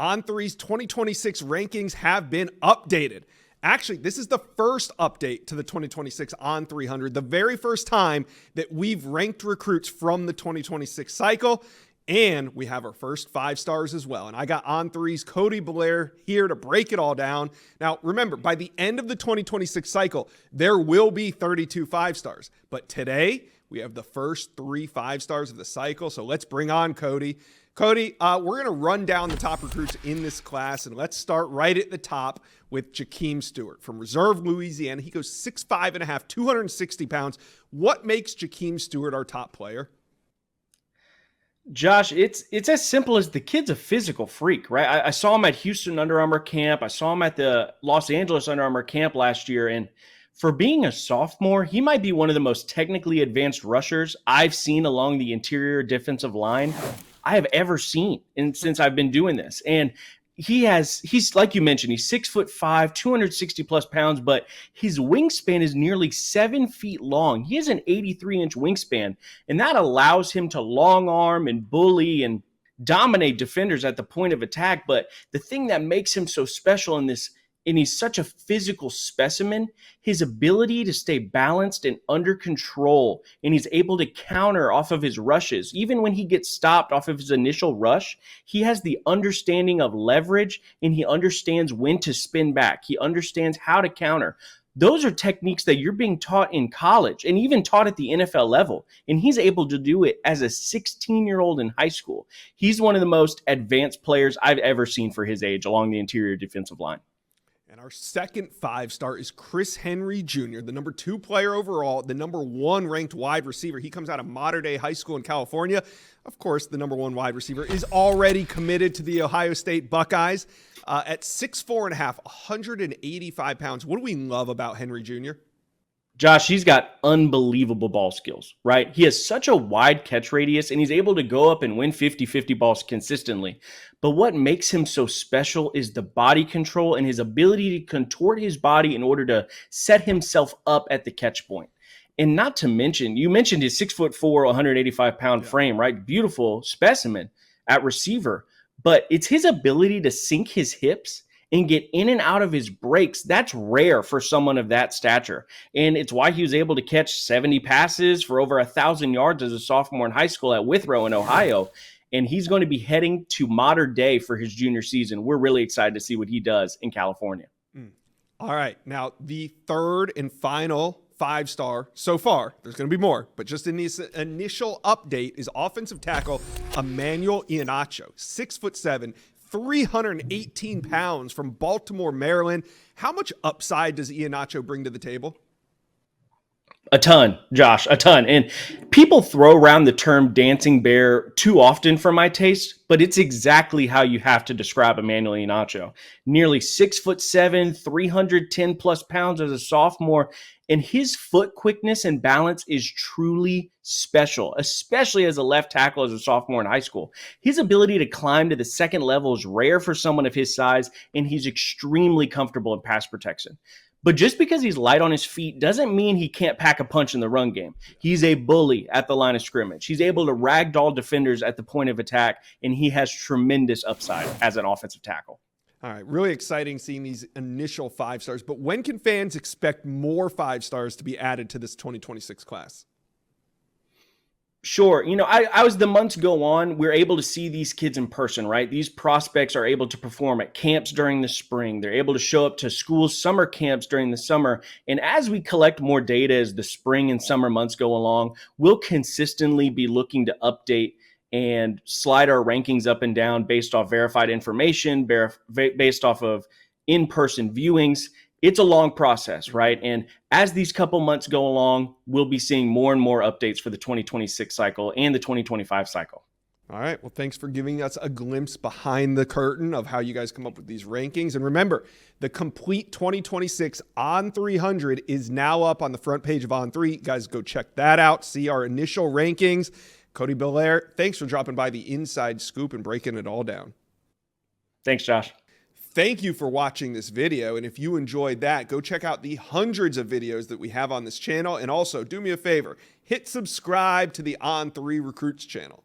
On3's 2026 rankings have been updated. Actually, this is the first update to the 2026 On 300, the very first time that we've ranked recruits from the 2026 cycle. And we have our first 5 stars as well. And I got On3's Cody Blair here to break it all down. Now, remember, by the end of the 2026 cycle, there will be 32 5 stars. But today, we have the first 3 5 stars of the cycle. So let's bring on Cody. Cody, we're going to run down the top recruits in this class, and let's start right at the top with Jakeem Stewart from Reserve, Louisiana. He goes 6'5.5", 260 pounds. What makes Jakeem Stewart our top player? Josh, it's as simple as the kid's a physical freak, right? I saw him at Houston Under Armour camp. I saw him at the Los Angeles Under Armour camp last year, and for being a sophomore, he might be one of the most technically advanced rushers I've seen along the interior defensive line I have ever seen since I've been doing this. And he's like you mentioned, he's 6'5", 260 plus pounds, but his wingspan is nearly 7 feet long. He has an 83-inch wingspan, and that allows him to long arm and bully and dominate defenders at the point of attack. But the thing that makes him so special and he's such a physical specimen, his ability to stay balanced and under control, and he's able to counter off of his rushes. Even when he gets stopped off of his initial rush, he has the understanding of leverage, and he understands when to spin back. He understands how to counter. Those are techniques that you're being taught in college and even taught at the NFL level, and he's able to do it as a 16-year-old in high school. He's one of the most advanced players I've ever seen for his age along the interior defensive line. And our second 5-star is Chris Henry Jr., the number 2 player overall, the number 1 ranked wide receiver. He comes out of Mater Dei High School in California. Of course, the number 1 wide receiver is already committed to the Ohio State Buckeyes at 6'4.5", 185 pounds. What do we love about Henry Jr.? Josh, he's got unbelievable ball skills, right? He has such a wide catch radius, and he's able to go up and win 50-50 balls consistently. But what makes him so special is the body control and his ability to contort his body in order to set himself up at the catch point. And not to mention, you mentioned his 6'4", 185-pound frame, right? Beautiful specimen at receiver. But it's his ability to sink his hips and get in and out of his breaks. That's rare for someone of that stature. And it's why he was able to catch 70 passes for over 1,000 yards as a sophomore in high school at Withrow in Ohio. And he's going to be heading to Mater Dei for his junior season. We're really excited to see what he does in California. All right. Now, the third and final 5-star so far, there's going to be more, but just in this initial update is offensive tackle Emmanuel Ihenacho, 6'7", 318 pounds from Baltimore, Maryland. How much upside does Ihenacho bring to the table? A ton, Josh, a ton. And people throw around the term dancing bear too often for my taste, but it's exactly how you have to describe Emmanuel Ihenacho. Nearly 6'7", 310 plus pounds as a sophomore, and his foot quickness and balance is truly special, especially as a left tackle as a sophomore in high school. His ability to climb to the second level is rare for someone of his size, and he's extremely comfortable in pass protection. But just because he's light on his feet doesn't mean he can't pack a punch in the run game. He's a bully at the line of scrimmage. He's able to ragdoll defenders at the point of attack, and he has tremendous upside as an offensive tackle. All right, really exciting seeing these initial 5 stars, but when can fans expect more 5 stars to be added to this 2026 class? Sure. As the months go on, we're able to see these kids in person, right? These prospects are able to perform at camps during the spring. They're able to show up to school's summer camps during the summer. And as we collect more data as the spring and summer months go along, we'll consistently be looking to update and slide our rankings up and down based off verified information, based off of in-person viewings. It's a long process, right? And as these couple months go along, we'll be seeing more and more updates for the 2026 cycle and the 2025 cycle. All right. Well, thanks for giving us a glimpse behind the curtain of how you guys come up with these rankings. And remember, the complete 2026 On 300 is now up on the front page of On3. Guys, go check that out. See our initial rankings. Cody Blair, thanks for dropping by the inside scoop and breaking it all down. Thanks, Josh. Thank you for watching this video. And if you enjoyed that, go check out the hundreds of videos that we have on this channel. And also, do me a favor, hit subscribe to the On3 Recruits channel.